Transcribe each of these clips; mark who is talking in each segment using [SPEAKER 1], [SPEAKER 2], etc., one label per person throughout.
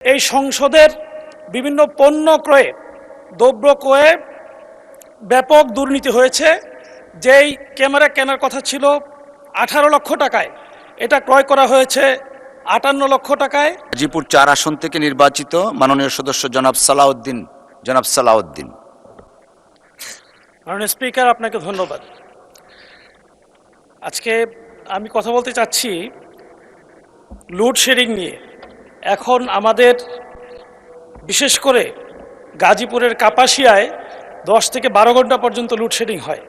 [SPEAKER 1] এই সংসদের বিভিন্ন পণ্য ক্রয়ে দ্রব্য ক্রয়ে ব্যাপক দুর্নীতি হয়েছে। যেই ক্যামেরা কেনার কথা ছিল 18 লক্ষ টাকায়, এটা ক্রয় করা হয়েছে 58 লক্ষ টাকায়।
[SPEAKER 2] গাজীপুর 4 আসন থেকে নির্বাচিত মাননীয় সদস্য জনাব সালাউদ্দিন।
[SPEAKER 1] মাননীয় স্পিকার, আপনাকে ধন্যবাদ। আজকে আমি কথা বলতে চাচ্ছি লোডশেডিং নিয়ে। এখন আমাদের বিশেষ করে গাজীপুরের কাপাসিয়ায় 10 থেকে 12 ঘন্টা পর্যন্ত লোডশেডিং হয়।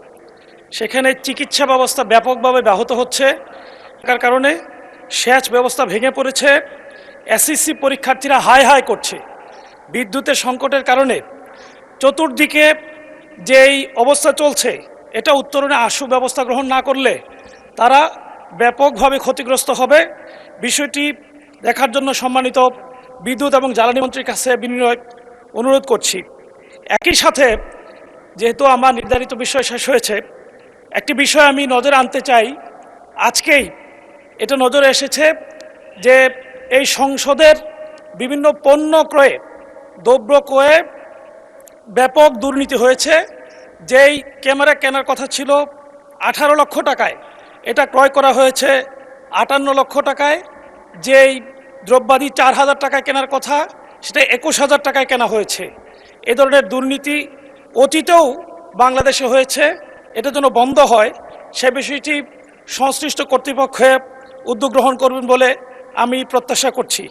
[SPEAKER 1] সেখানে চিকিৎসা ব্যবস্থা ব্যাপকভাবে ব্যাহত হচ্ছে। তার কারণে সেচ ব্যবস্থা ভেঙে পড়েছে। এসএসসি পরীক্ষার্থীরা হাই হাই করছে। বিদ্যুতের সংকটের কারণে চতুর্দিকে যেই অবস্থা চলছে, এটা উত্তরণে আশু ব্যবস্থা গ্রহণ না করলে তারা ব্যাপকভাবে ক্ষতিগ্রস্ত হবে। বিষয়টি দেখার জন্য সম্মানিত বিদ্যুৎ এবং জ্বালানি মন্ত্রীর কাছে বিনয় অনুরোধ করছি। একই সাথে যেহেতু আমার নির্ধারিত বিষয় শেষ হয়েছে, একটি বিষয় আমি নজরে আনতে চাই। আজকেই এটা নজরে এসেছে যে এই সংসদের বিভিন্ন পণ্য ক্রয়ে দ্রব্য ক্রয়ে ব্যাপক দুর্নীতি হয়েছে। যেই ক্যামেরা কেনার কথা ছিল 18 লক্ষ টাকায়, এটা ক্রয় করা হয়েছে 58 লক্ষ টাকায়। যেই দ্রব্যাদি 4000 টাকায় কেনার কথা, সেটা 21,000 টাকায় কেনা হয়েছে। এ ধরনের দুর্নীতি অতীতেও বাংলাদেশে হয়েছে। এটা যেন বন্ধ হয়, সে বিষয়টি সংশ্লিষ্ট কর্তৃপক্ষে উদ্যোগ গ্রহণ করবেন বলে আমি প্রত্যাশা করছি।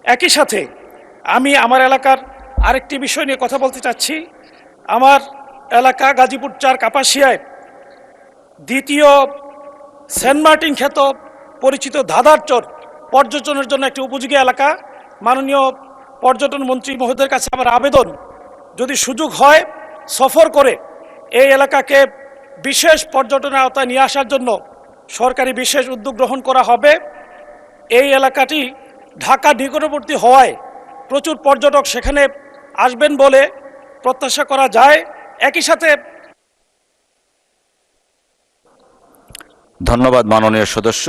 [SPEAKER 1] একই সাথে আমি আমার এলাকার আরেকটি বিষয় নিয়ে কথা বলতে চাচ্ছি। আমার এলাকা গাজীপুর 4 কাপাসিয়ায় দ্বিতীয় সেন্ট মার্টিন খ্যাত পরিচিত ধাঁধারচর পর্যটনের জন্য একটি উপযোগী এলাকা। মাননীয় পর্যটন মন্ত্রী মহোদয়ের কাছে আমার আবেদন, যদি সুযোগ হয় সফর করে এই এলাকাকে বিশেষ পর্যটনের আওতায় নিয়ে আসার জন্য সরকারি বিশেষ উদ্যোগ গ্রহণ করা হবে। এই এলাকাটি ঢাকা নিকটবর্তী হওয়ায় প্রচুর পর্যটক সেখানে আসবেন বলে প্রত্যাশা করা যায়। একই সাথে
[SPEAKER 2] ধন্যবাদ মাননীয় সদস্য।